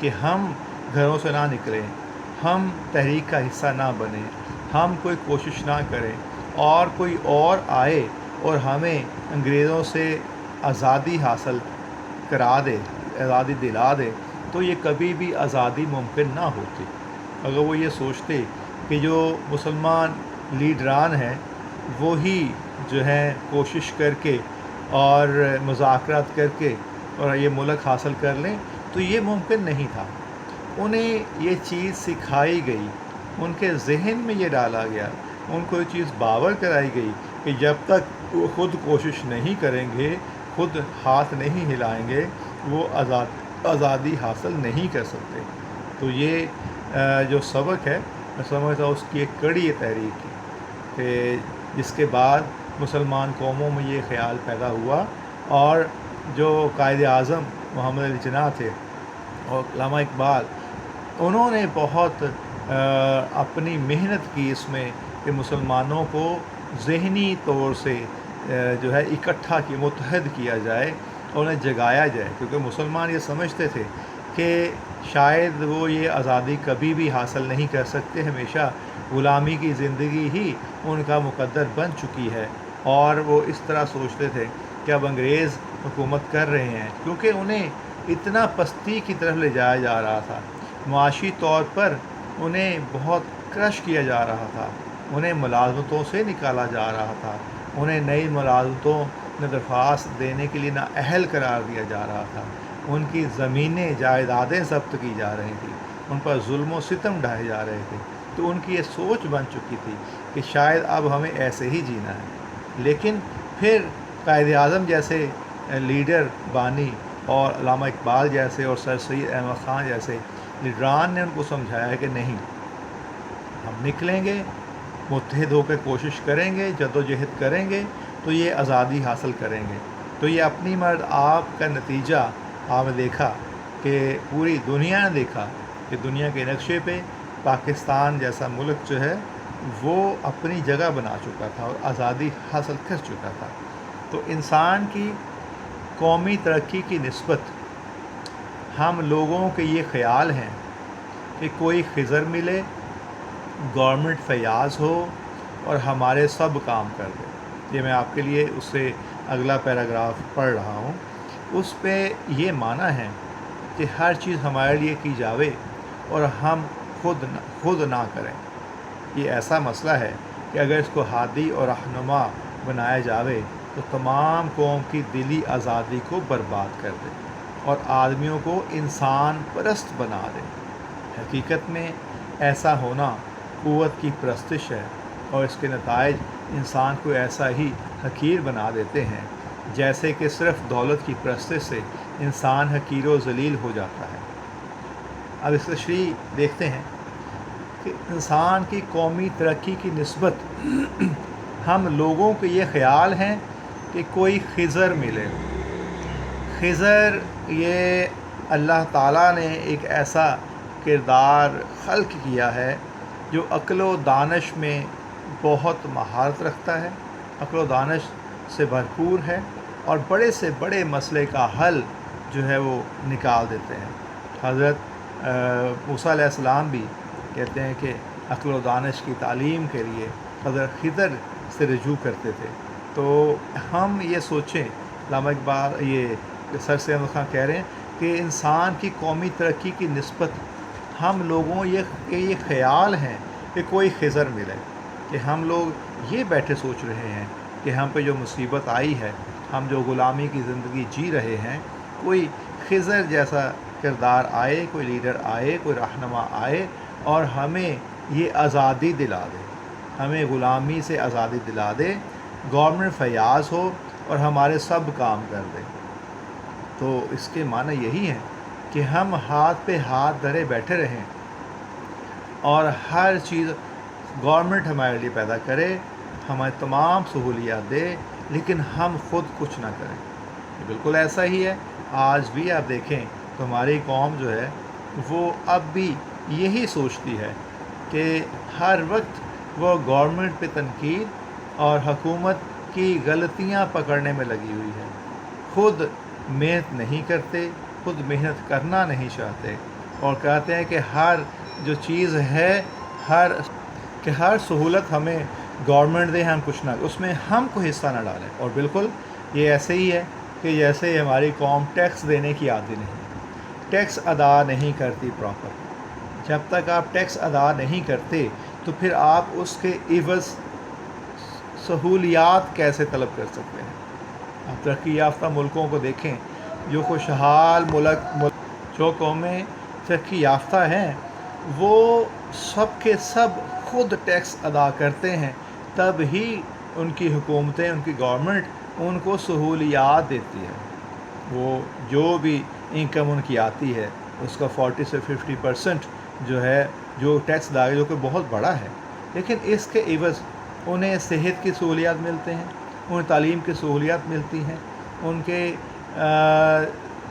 کہ ہم گھروں سے نہ نکلیں، ہم تحریک کا حصہ نہ بنیں، ہم کوئی کوشش نہ کریں اور کوئی اور آئے اور ہمیں انگریزوں سے آزادی حاصل کرا دے، آزادی دلا دے، تو یہ کبھی بھی آزادی ممکن نہ ہوتی۔ اگر وہ یہ سوچتے کہ جو مسلمان لیڈران ہیں وہی جو ہیں کوشش کر کے اور مذاکرات کر کے اور یہ ملک حاصل کر لیں، تو یہ ممکن نہیں تھا۔ انہیں یہ چیز سکھائی گئی، ان کے ذہن میں یہ ڈالا گیا، ان کو یہ چیز باور کرائی گئی کہ جب تک وہ خود کوشش نہیں کریں گے، خود ہاتھ نہیں ہلائیں گے، وہ آزادی حاصل نہیں کر سکتے۔ تو یہ جو سبق ہے، میں سمجھتا ہوں اس کی ایک کڑی تحریک کی کہ جس کے بعد مسلمان قوموں میں یہ خیال پیدا ہوا، اور جو قائد اعظم محمد علی جناح تھے اور علامہ اقبال، انہوں نے بہت اپنی محنت کی اس میں کہ مسلمانوں کو ذہنی طور سے جو ہے اکٹھا کی متحد کیا جائے اور انہیں جگایا جائے، کیونکہ مسلمان یہ سمجھتے تھے کہ شاید وہ یہ آزادی کبھی بھی حاصل نہیں کر سکتے، ہمیشہ غلامی کی زندگی ہی ان کا مقدر بن چکی ہے، اور وہ اس طرح سوچتے تھے کہ اب انگریز حکومت کر رہے ہیں، کیونکہ انہیں اتنا پستی کی طرف لے جایا جا رہا تھا، معاشی طور پر انہیں بہت کرش کیا جا رہا تھا، انہیں ملازمتوں سے نکالا جا رہا تھا، انہیں نئی ملازمتوں میں درخواست دینے کے لیے نااہل قرار دیا جا رہا تھا، ان کی زمینیں جائیدادیں ضبط کی جا رہی تھیں، ان پر ظلم و ستم ڈھائے جا رہے تھے۔ تو ان کی یہ سوچ بن چکی تھی کہ شاید اب ہمیں ایسے ہی جینا ہے۔ لیکن پھر قائد اعظم جیسے لیڈر بانی اور علامہ اقبال جیسے اور سر سید احمد خان جیسے لیڈران نے ان کو سمجھایا کہ نہیں، ہم نکلیں گے، متحد ہو کے کوشش کریں گے، جد و جہد کریں گے تو یہ آزادی حاصل کریں گے۔ تو یہ اپنی مرد آپ کا نتیجہ آپ نے دیکھا کہ پوری دنیا نے دیکھا کہ دنیا کے نقشے پہ پاکستان جیسا ملک جو ہے وہ اپنی جگہ بنا چکا تھا اور آزادی حاصل کر چکا تھا۔ تو انسان کی قومی ترقی کی نسبت ہم لوگوں کے یہ خیال ہیں کہ کوئی خضر ملے، گورنمنٹ فیاض ہو اور ہمارے سب کام کر دے۔ یہ میں آپ کے لیے اس سے اگلا پیراگراف پڑھ رہا ہوں۔ اس پہ یہ معنی ہے کہ ہر چیز ہمارے لیے کی جاوے اور ہم خود نہ کریں۔ یہ ایسا مسئلہ ہے کہ اگر اس کو ہادی اور رہنما بنایا جاوے تو تمام قوم کی دلی آزادی کو برباد کر دے اور آدمیوں کو انسان پرست بنا دے۔ حقیقت میں ایسا ہونا قوت کی پرستش ہے، اور اس کے نتائج انسان کو ایسا ہی حقیر بنا دیتے ہیں جیسے کہ صرف دولت کی پرستش سے انسان حقیر و ذلیل ہو جاتا ہے۔ اب اس تشریح دیکھتے ہیں کہ انسان کی قومی ترقی کی نسبت ہم لوگوں کے یہ خیال ہیں کہ کوئی خضر ملے۔ خضر یہ اللہ تعالیٰ نے ایک ایسا کردار خلق کیا ہے جو عقل و دانش میں بہت مہارت رکھتا ہے، عقل و دانش سے بھرپور ہے، اور بڑے سے بڑے مسئلے کا حل جو ہے وہ نکال دیتے ہیں۔ حضرت موسیٰ علیہ السلام بھی کہتے ہیں کہ عقل و دانش کی تعلیم کے لیے حضرت خضر سے رجوع کرتے تھے۔ تو ہم یہ سوچیں، علامہ اقبال یہ سر سید احمد خان کہہ رہے ہیں کہ انسان کی قومی ترقی کی نسبت ہم لوگوں یہ خیال ہیں کہ کوئی خضر ملے، کہ ہم لوگ یہ بیٹھے سوچ رہے ہیں کہ ہم پہ جو مصیبت آئی ہے، ہم جو غلامی کی زندگی جی رہے ہیں، کوئی خضر جیسا کردار آئے، کوئی لیڈر آئے، کوئی رہنما آئے اور ہمیں یہ آزادی دلا دے، ہمیں غلامی سے آزادی دلا دے، گورنمنٹ فیاض ہو اور ہمارے سب کام کر دے۔ تو اس کے معنی یہی ہے کہ ہم ہاتھ پہ ہاتھ دھرے بیٹھے رہیں اور ہر چیز گورنمنٹ ہمارے لیے پیدا کرے، ہمیں تمام سہولیات دے، لیکن ہم خود کچھ نہ کریں۔ یہ بالکل ایسا ہی ہے، آج بھی آپ دیکھیں تو ہماری قوم جو ہے وہ اب بھی یہی سوچتی ہے کہ ہر وقت وہ گورنمنٹ پہ تنقید اور حکومت کی غلطیاں پکڑنے میں لگی ہوئی ہے، خود محنت نہیں کرتے، خود محنت کرنا نہیں چاہتے، اور کہتے ہیں کہ ہر جو چیز ہے ہر سہولت ہمیں گورنمنٹ دے، ہم کچھ نہ اس میں ہم کو حصہ نہ ڈالیں. اور بالکل یہ ایسے ہی ہے کہ جیسے ہماری قوم ٹیکس دینے کی عادی نہیں، ٹیکس ادا نہیں کرتی پراپر. جب تک آپ ٹیکس ادا نہیں کرتے تو پھر آپ اس کے عوض سہولیات کیسے طلب کر سکتے ہیں؟ آپ ترقی یافتہ ملکوں کو دیکھیں، جو خوشحال جو قومیں ترقی یافتہ ہیں وہ سب کے سب خود ٹیکس ادا کرتے ہیں، تب ہی ان کی حکومتیں، ان کی گورنمنٹ ان کو سہولیات دیتی ہے. وہ جو بھی انکم ان کی آتی ہے اس کا 40 سے 50% جو ہے جو ٹیکس ادا جو کہ بہت بڑا ہے، لیکن اس کے عوض انہیں صحت کی سہولیات ملتے ہیں، انہیں تعلیم کی سہولیات ملتی ہیں، ان کے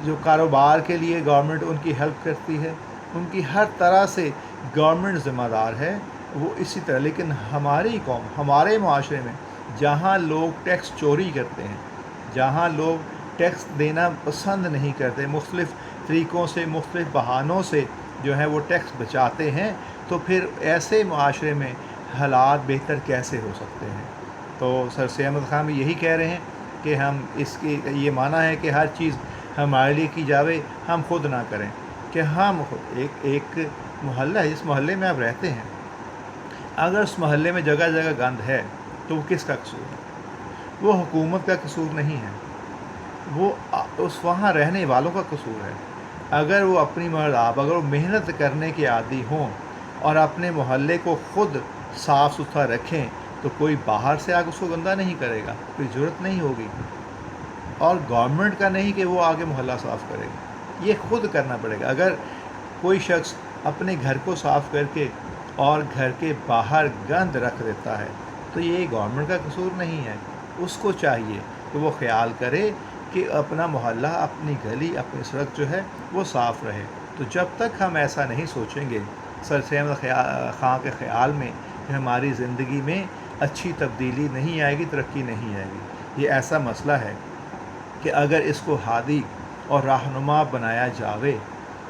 جو کاروبار کے لیے گورنمنٹ ان کی ہیلپ کرتی ہے، ان کی ہر طرح سے گورنمنٹ ذمہ دار ہے. وہ اسی طرح لیکن ہماری قوم، ہمارے معاشرے میں جہاں لوگ ٹیکس چوری کرتے ہیں، جہاں لوگ ٹیکس دینا پسند نہیں کرتے، مختلف طریقوں سے، مختلف بہانوں سے جو ہے وہ ٹیکس بچاتے ہیں، تو پھر ایسے معاشرے میں حالات بہتر کیسے ہو سکتے ہیں؟ تو سر سید احمد خان بھی یہی کہہ رہے ہیں کہ ہم اس کی یہ مانا ہے کہ ہر چیز ہمارے لیے کی جاوے، ہم خود نہ کریں. کہ ہم خود ایک محلہ ہے، جس محلے میں آپ رہتے ہیں، اگر اس محلے میں جگہ جگہ گند ہے تو وہ کس کا قصور ہے؟ وہ حکومت کا قصور نہیں ہے، وہ اس وہاں رہنے والوں کا قصور ہے. اگر وہ اپنی اگر وہ محنت کرنے کے عادی ہوں اور اپنے محلے کو خود صاف ستھرا رکھیں تو کوئی باہر سے آ کے اس کو گندہ نہیں کرے گا، کوئی ضرورت نہیں ہوگی. اور گورنمنٹ کا نہیں کہ وہ آگے محلہ صاف کرے گا، یہ خود کرنا پڑے گا. اگر کوئی شخص اپنے گھر کو صاف کر کے اور گھر کے باہر گند رکھ دیتا ہے تو یہ گورنمنٹ کا قصور نہیں ہے. اس کو چاہیے کہ وہ خیال کرے کہ اپنا محلہ، اپنی گلی، اپنی سڑک جو ہے وہ صاف رہے. تو جب تک ہم ایسا نہیں سوچیں گے، سر سید احمد خان کے خیال میں کہ ہماری زندگی میں اچھی تبدیلی نہیں آئے گی، ترقی نہیں آئے گی. یہ ایسا مسئلہ ہے کہ اگر اس کو ہادی اور رہنما بنایا جاوے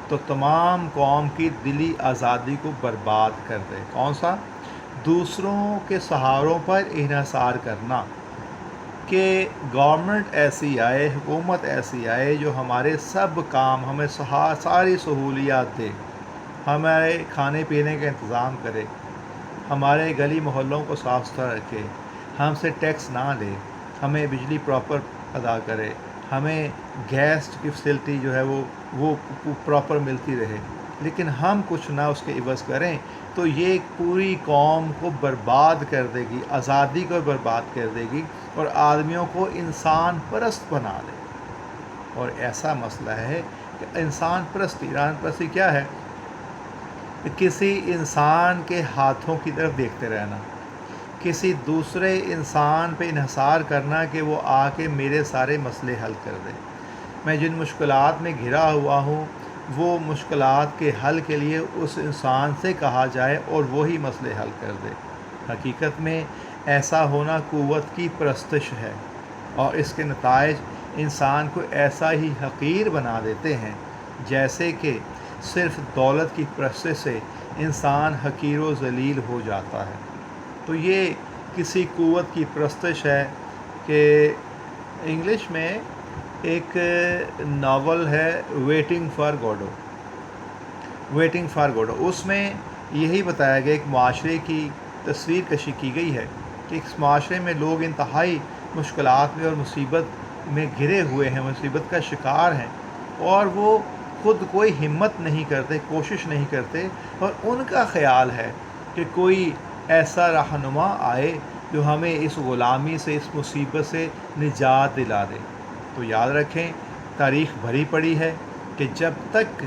تو تمام قوم کی دلی آزادی کو برباد کر دے. کون سا؟ دوسروں کے سہاروں پر انحصار کرنا، کہ گورنمنٹ ایسی آئے، حکومت ایسی آئے جو ہمارے سب کام، ہمیں ساری سہولیات دے، ہمارے کھانے پینے کا انتظام کرے، ہمارے گلی محلوں کو صاف ستھرا رکھے، ہم سے ٹیکس نہ لے، ہمیں بجلی پراپر ادا کرے، ہمیں گیس کی فیسلٹی جو ہے وہ پراپر ملتی رہے، لیکن ہم کچھ نہ اس کے عوض کریں تو یہ پوری قوم کو برباد کر دے گی، آزادی کو برباد کر دے گی اور آدمیوں کو انسان پرست بنا دے. اور ایسا مسئلہ ہے کہ انسان پرستی کیا ہے؟ کہ کسی انسان کے ہاتھوں کی طرف دیکھتے رہنا، کسی دوسرے انسان پہ انحصار کرنا کہ وہ آ کے میرے سارے مسئلے حل کر دے. میں جن مشکلات میں گھرا ہوا ہوں وہ مشکلات کے حل کے لیے اس انسان سے کہا جائے اور وہی مسئلے حل کر دے. حقیقت میں ایسا ہونا قوت کی پرستش ہے، اور اس کے نتائج انسان کو ایسا ہی حقیر بنا دیتے ہیں جیسے کہ صرف دولت کی پرستش سے انسان حقیر و ذلیل ہو جاتا ہے. تو یہ کسی قوت کی پرستش ہے. کہ انگلش میں ایک ناول ہے ویٹنگ فار گوڈو، اس میں یہی بتایا گیا، ایک معاشرے کی تصویر کشی کی گئی ہے کہ اس معاشرے میں لوگ انتہائی مشکلات میں اور مصیبت میں گھرے ہوئے ہیں، مصیبت کا شکار ہیں، اور وہ خود کوئی ہمت نہیں کرتے، کوشش نہیں کرتے، اور ان کا خیال ہے کہ کوئی ایسا رہنما آئے جو ہمیں اس غلامی سے، اس مصیبت سے نجات دلا دے. تو یاد رکھیں، تاریخ بھری پڑی ہے کہ جب تک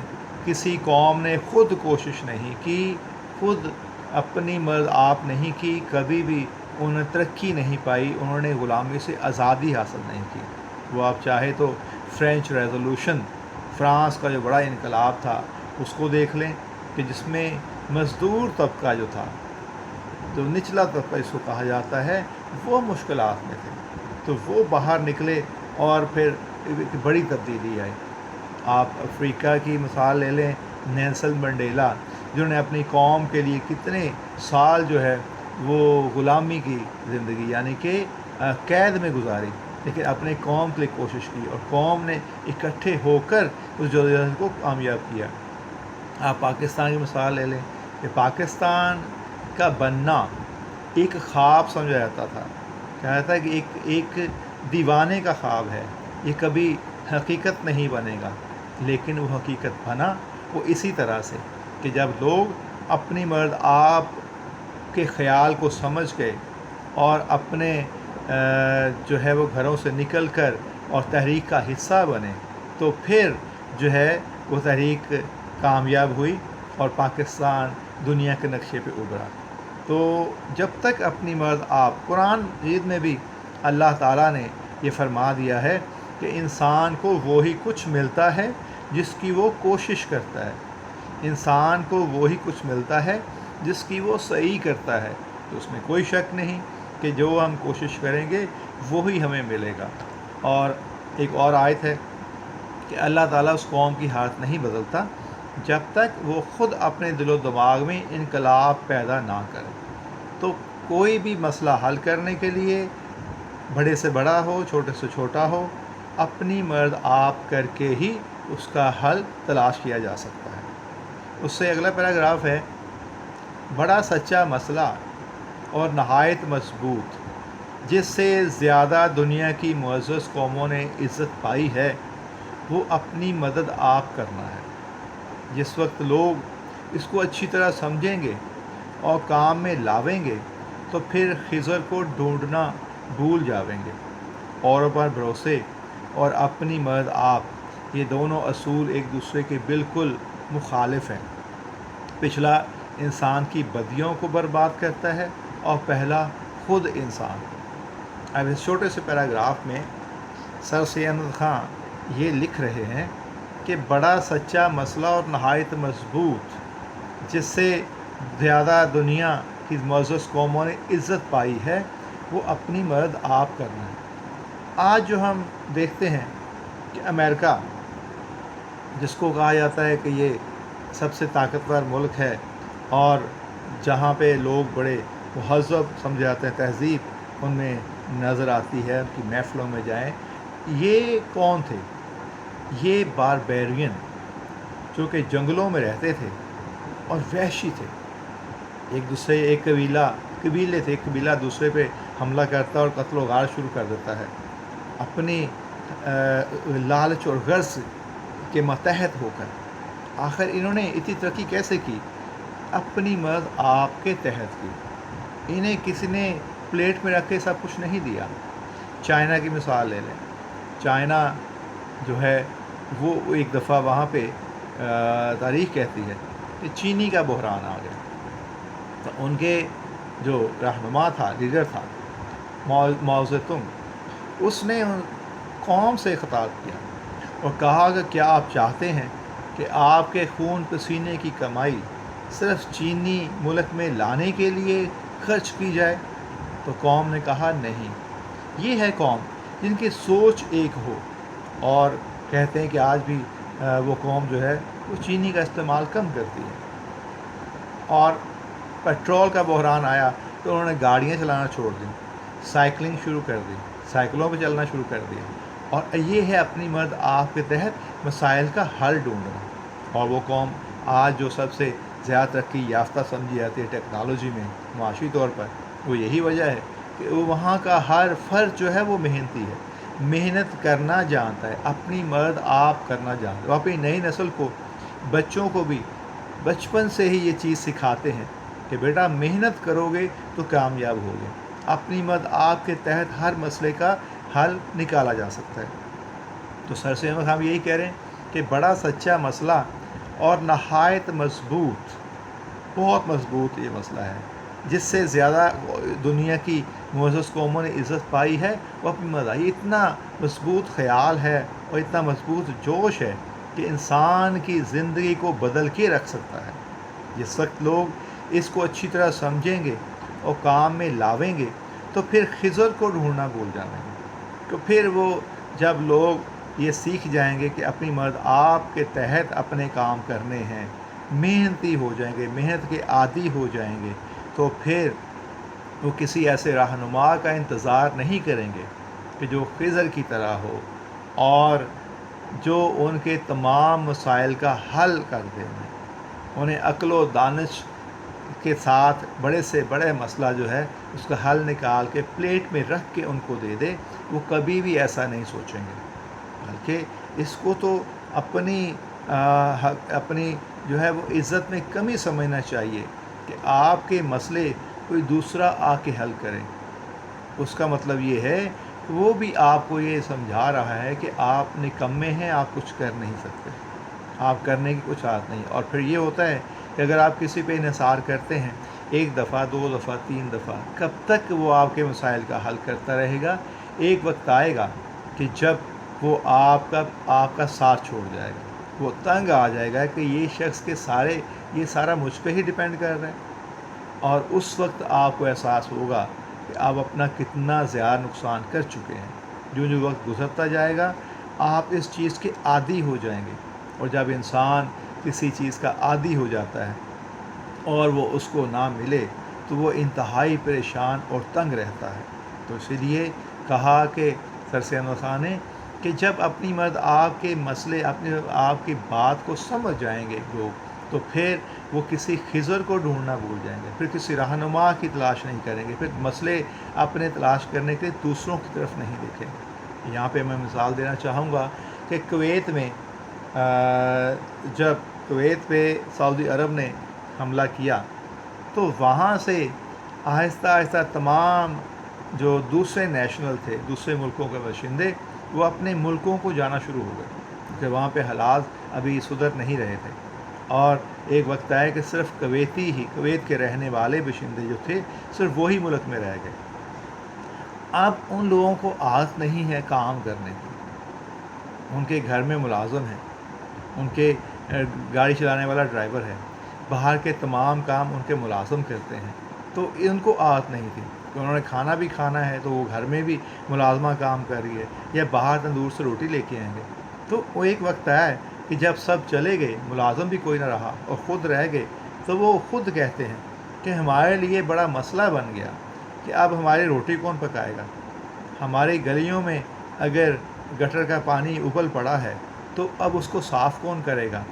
کسی قوم نے خود کوشش نہیں کی، خود اپنی مرد آپ نہیں کی، کبھی بھی انہوں نے ترقی نہیں پائی، انہوں نے غلامی سے آزادی حاصل نہیں کی. وہ آپ چاہے تو فرینچ ریزولوشن، فرانس کا جو بڑا انقلاب تھا، اس کو دیکھ لیں کہ جس میں مزدور طبقہ جو تھا، جو نچلا طبقہ اس کو کہا جاتا ہے، وہ مشکلات میں تھے، تو وہ باہر نکلے اور پھر ایک بڑی تبدیلی آئی. آپ افریقہ کی مثال لے لیں نیلسن منڈیلا جنہوں نے اپنی قوم کے لیے کتنے سال جو ہے وہ غلامی کی زندگی یعنی کہ قید میں گزاری، لیکن اپنے قوم کے لیے کوشش کی اور قوم نے اکٹھے ہو کر اس جدوجہد کو کامیاب کیا۔ آپ پاکستان کی مثال لے لیں کہ پاکستان کا بننا ایک خواب سمجھا جاتا تھا، کہا جاتا ہے کہ ایک دیوانے کا خواب ہے، یہ کبھی حقیقت نہیں بنے گا، لیکن وہ حقیقت بنا۔ وہ اسی طرح سے کہ جب لوگ اپنی مرد آپ کے خیال کو سمجھ گئے اور اپنے جو ہے وہ گھروں سے نکل کر اور تحریک کا حصہ بنے، تو پھر جو ہے وہ تحریک کامیاب ہوئی اور پاکستان دنیا کے نقشے پہ ابھرا۔ تو جب تک اپنی مرد آپ، قرآن مجید میں بھی اللہ تعالیٰ نے یہ فرما دیا ہے کہ انسان کو وہی کچھ ملتا ہے جس کی وہ کوشش کرتا ہے، انسان کو وہی کچھ ملتا ہے جس کی وہ صحیح کرتا ہے، تو اس میں کوئی شک نہیں کہ جو ہم کوشش کریں گے وہی ہمیں ملے گا۔ اور ایک اور آیت ہے کہ اللہ تعالیٰ اس قوم کی حالت نہیں بدلتا جب تک وہ خود اپنے دل و دماغ میں انقلاب پیدا نہ کرے۔ تو کوئی بھی مسئلہ حل کرنے کے لیے بڑے سے بڑا ہو، چھوٹے سے چھوٹا ہو، اپنی مرد آپ کر کے ہی اس کا حل تلاش کیا جا سکتا ہے۔ اس سے اگلا پیراگراف ہے، بڑا سچا مسئلہ اور نہایت مضبوط جس سے زیادہ دنیا کی معزز قوموں نے عزت پائی ہے، وہ اپنی مدد آپ کرنا ہے۔ جس وقت لوگ اس کو اچھی طرح سمجھیں گے اور کام میں لاویں گے تو پھر خضر کو ڈھونڈنا بھول جاویں گے۔ اور پر بھروسے اور اپنی مدد آپ، یہ دونوں اصول ایک دوسرے کے بالکل مخالف ہیں۔ پچھلا انسان کی بدیوں کو برباد کرتا ہے اور پہلا خود انسان کو۔ اب اس چھوٹے سے پیراگراف میں سر سید احمد خان یہ لکھ رہے ہیں کہ بڑا سچا مسئلہ اور نہایت مضبوط جس سے زیادہ دنیا کی معزز قوموں نے عزت پائی ہے، وہ اپنی مدد آپ کرنا ہے۔ آج جو ہم دیکھتے ہیں کہ امریکہ، جس کو کہا جاتا ہے کہ یہ سب سے طاقتور ملک ہے اور جہاں پہ لوگ بڑے مہذب سمجھے جاتے ہیں، تہذیب ان میں نظر آتی ہے، ان کی محفلوں میں جائیں، یہ کون تھے؟ یہ باربیرین جو کہ جنگلوں میں رہتے تھے اور وحشی تھے، ایک قبیلہ دوسرے پہ حملہ کرتا اور قتل و غارت شروع کر دیتا ہے، اپنی لالچ اور غرض کے متحد ہو کر۔ آخر انہوں نے اتنی ترقی کیسے کی؟ اپنی مدد آپ کے تحت کی۔ انہیں کسی نے پلیٹ میں رکھ کے سب کچھ نہیں دیا۔ چائنا کی مثال لے لیں، چائنا جو ہے وہ ایک دفعہ وہاں پہ تاریخ کہتی ہے کہ چینی کا بحران آ گیا، تو ان کے جو رہنما تھا، لیڈر تھا ماؤ زیتونگ، اس نے قوم سے خطاب کیا اور کہا کہ کیا آپ چاہتے ہیں کہ آپ کے خون پسینے کی کمائی صرف چینی ملک میں لانے کے لیے خرچ کی جائے؟ تو قوم نے کہا نہیں۔ یہ ہے قوم جن کی سوچ ایک ہو، اور کہتے ہیں کہ آج بھی وہ قوم جو ہے وہ چینی کا استعمال کم کرتی ہے۔ اور پیٹرول کا بحران آیا تو انہوں نے گاڑیاں چلانا چھوڑ دیں، سائیکلنگ شروع کر دی، سائیکلوں پہ چلنا شروع کر دیا، اور یہ ہے اپنی مدد آپ کے تحت مسائل کا حل ڈھونڈنا۔ اور وہ قوم آج جو سب سے زیادہ ترقی یافتہ سمجھی جاتی ہے ٹیکنالوجی میں، معاشی طور پر، وہ یہی وجہ ہے کہ وہاں کا ہر فرد جو ہے وہ محنتی ہے، محنت کرنا جانتا ہے، اپنی مدد آپ کرنا جانتا ہے۔ وہ اپنی نئی نسل کو، بچوں کو بھی بچپن سے ہی یہ چیز سکھاتے ہیں کہ بیٹا محنت کرو گے تو کامیاب ہوگے، اپنی مدد آپ کے تحت ہر مسئلے کا حل نکالا جا سکتا ہے۔ تو سر سید احمد خان یہی کہہ رہے ہیں کہ بڑا سچا مسئلہ اور نہایت مضبوط، بہت مضبوط یہ مسئلہ ہے جس سے زیادہ دنیا کی معزز قوموں نے عزت پائی ہے، وہ اپنی مدد۔ یہ اتنا مضبوط خیال ہے اور اتنا مضبوط جوش ہے کہ انسان کی زندگی کو بدل کے رکھ سکتا ہے۔ جس وقت لوگ اس کو اچھی طرح سمجھیں گے اور کام میں لاویں گے تو پھر خضر کو ڈھونڈنا بھول جائیں گے۔ تو پھر وہ جب لوگ یہ سیکھ جائیں گے کہ اپنی مرد آپ کے تحت اپنے کام کرنے ہیں، محنتی ہو جائیں گے، محنت کے عادی ہو جائیں گے، تو پھر وہ کسی ایسے رہنما کا انتظار نہیں کریں گے کہ جو خضر کی طرح ہو اور جو ان کے تمام مسائل کا حل کر دیں۔ انہیں عقل و دانش کے ساتھ بڑے سے بڑے مسئلہ جو ہے اس کا حل نکال کے پلیٹ میں رکھ کے ان کو دے دے، وہ کبھی بھی ایسا نہیں سوچیں گے، بلکہ اس کو تو اپنی جو ہے وہ عزت میں کمی سمجھنا چاہیے کہ آپ کے مسئلے کوئی دوسرا آ کے حل کرے۔ اس کا مطلب یہ ہے کہ وہ بھی آپ کو یہ سمجھا رہا ہے کہ آپ نکمے ہیں، آپ کچھ کر نہیں سکتے، آپ کرنے کی کچھ عادت نہیں۔ اور پھر یہ ہوتا ہے کہ اگر آپ کسی پہ انحصار کرتے ہیں 1 دفعہ 2 دفعہ 3 دفعہ، کب تک وہ آپ کے مسائل کا حل کرتا رہے گا؟ ایک وقت آئے گا کہ جب وہ آپ کا ساتھ چھوڑ جائے گا، وہ تنگ آ جائے گا کہ یہ شخص کے یہ سارا مجھ پہ ہی ڈیپینڈ کر رہا ہے، اور اس وقت آپ کو احساس ہوگا کہ آپ اپنا کتنا زیادہ نقصان کر چکے ہیں۔ جو جو وقت گزرتا جائے گا آپ اس چیز کے عادی ہو جائیں گے، اور جب انسان کسی چیز کا عادی ہو جاتا ہے اور وہ اس کو نہ ملے تو وہ انتہائی پریشان اور تنگ رہتا ہے۔ تو اسی لیے کہا کہ سر سید خان نے کہ جب اپنی مرد آپ کے مسئلے آپ کی بات کو سمجھ جائیں گے لوگ، تو پھر وہ کسی خضر کو ڈھونڈنا بھول جائیں گے، پھر کسی رہنما کی تلاش نہیں کریں گے، پھر مسئلے اپنے تلاش کرنے کے دوسروں کی طرف نہیں دیکھیں گے۔ یہاں پہ میں مثال دینا چاہوں گا کہ کویت میں جب کویت پہ سعودی عرب نے حملہ کیا تو وہاں سے آہستہ آہستہ تمام جو دوسرے نیشنل تھے، دوسرے ملکوں کے باشندے، وہ اپنے ملکوں کو جانا شروع ہو گئے کیونکہ وہاں پہ حالات ابھی سدھر نہیں رہے تھے، اور ایک وقت آیا کہ صرف کویت کے رہنے والے باشندے جو تھے صرف وہی ملک میں رہ گئے۔ اب ان لوگوں کو عادت نہیں ہے کام کرنے کی، ان کے گھر میں ملازم ہیں، ان کے گاڑی چلانے والا ڈرائیور ہے، باہر کے تمام کام ان کے ملازم کرتے ہیں، تو ان کو عادت نہیں تھی کہ انہوں نے کھانا بھی کھانا ہے تو وہ گھر میں بھی ملازمہ کام کر رہی ہے یا باہر تندور سے روٹی لے کے آئیں گے۔ تو وہ ایک وقت آیا کہ جب سب چلے گئے، ملازم بھی کوئی نہ رہا اور خود رہ گئے، تو وہ خود کہتے ہیں کہ ہمارے لیے بڑا مسئلہ بن گیا کہ اب ہماری روٹی کون پکائے گا، ہماری گلیوں میں اگر گٹر کا پانی ابل پڑا ہے تو اب اس کو صاف کون کرے گا۔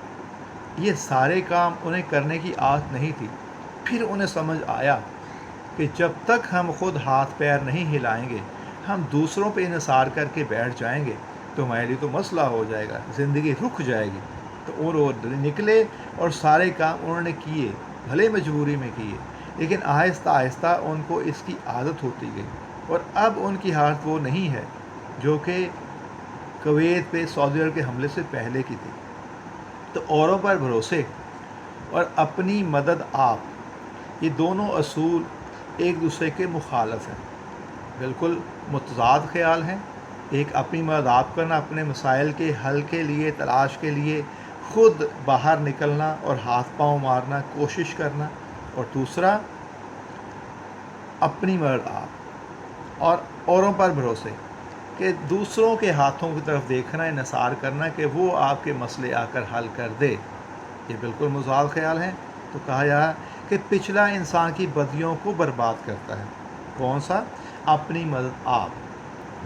یہ سارے کام انہیں کرنے کی عادت نہیں تھی۔ پھر انہیں سمجھ آیا کہ جب تک ہم خود ہاتھ پیر نہیں ہلائیں گے، ہم دوسروں پہ انحصار کر کے بیٹھ جائیں گے تو ہمارے لیے تو مسئلہ ہو جائے گا، زندگی رک جائے گی۔ تو وہ نکلے اور سارے کام انہوں نے کیے، بھلے مجبوری میں کیے، لیکن آہستہ آہستہ ان کو اس کی عادت ہوتی گئی، اور اب ان کی حالت وہ نہیں ہے جو کہ کویت پہ سعودی عرب کے حملے سے پہلے کی تھی۔ تو اوروں پر بھروسے اور اپنی مدد آپ، یہ دونوں اصول ایک دوسرے کے مخالف ہیں، بالکل متضاد خیال ہیں۔ ایک اپنی مدد آپ کرنا، اپنے مسائل کے حل کے لیے، تلاش کے لیے خود باہر نکلنا اور ہاتھ پاؤں مارنا، کوشش کرنا، اور دوسرا اپنی مدد آپ اور اوروں پر بھروسے کہ دوسروں کے ہاتھوں کی طرف دیکھنا، انحصار کرنا کہ وہ آپ کے مسئلے آ کر حل کر دے، یہ بالکل مضاد خیال ہیں۔ تو کہا جا کہ پچھلا انسان کی بدیوں کو برباد کرتا ہے، کون سا؟ اپنی مدد آپ۔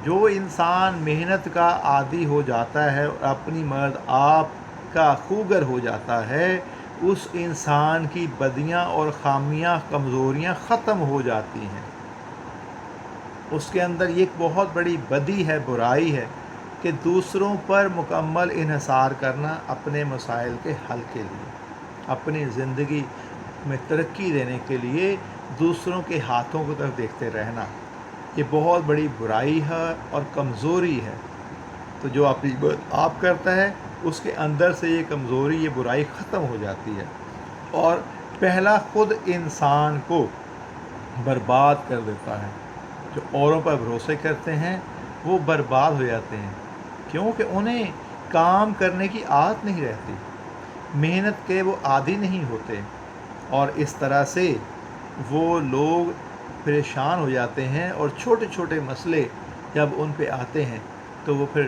جو انسان محنت کا عادی ہو جاتا ہے اور اپنی مدد آپ کا خوگر ہو جاتا ہے، اس انسان کی بدیاں اور خامیاں، کمزوریاں ختم ہو جاتی ہیں۔ اس کے اندر یہ ایک بہت بڑی بدی ہے، برائی ہے کہ دوسروں پر مکمل انحصار کرنا اپنے مسائل کے حل کے لیے، اپنی زندگی میں ترقی دینے کے لیے دوسروں کے ہاتھوں کی طرف دیکھتے رہنا، یہ بہت بڑی برائی ہے اور کمزوری ہے۔ تو جو اپنی مدد آپ کرتا ہے اس کے اندر سے یہ کمزوری، یہ برائی ختم ہو جاتی ہے، اور پہلا خود انسان کو برباد کر دیتا ہے۔ جو اوروں پر بھروسے کرتے ہیں وہ برباد ہو جاتے ہیں، کیونکہ انہیں کام کرنے کی عادت نہیں رہتی، محنت کے وہ عادی نہیں ہوتے، اور اس طرح سے وہ لوگ پریشان ہو جاتے ہیں، اور چھوٹے چھوٹے مسئلے جب ان پہ آتے ہیں تو وہ پھر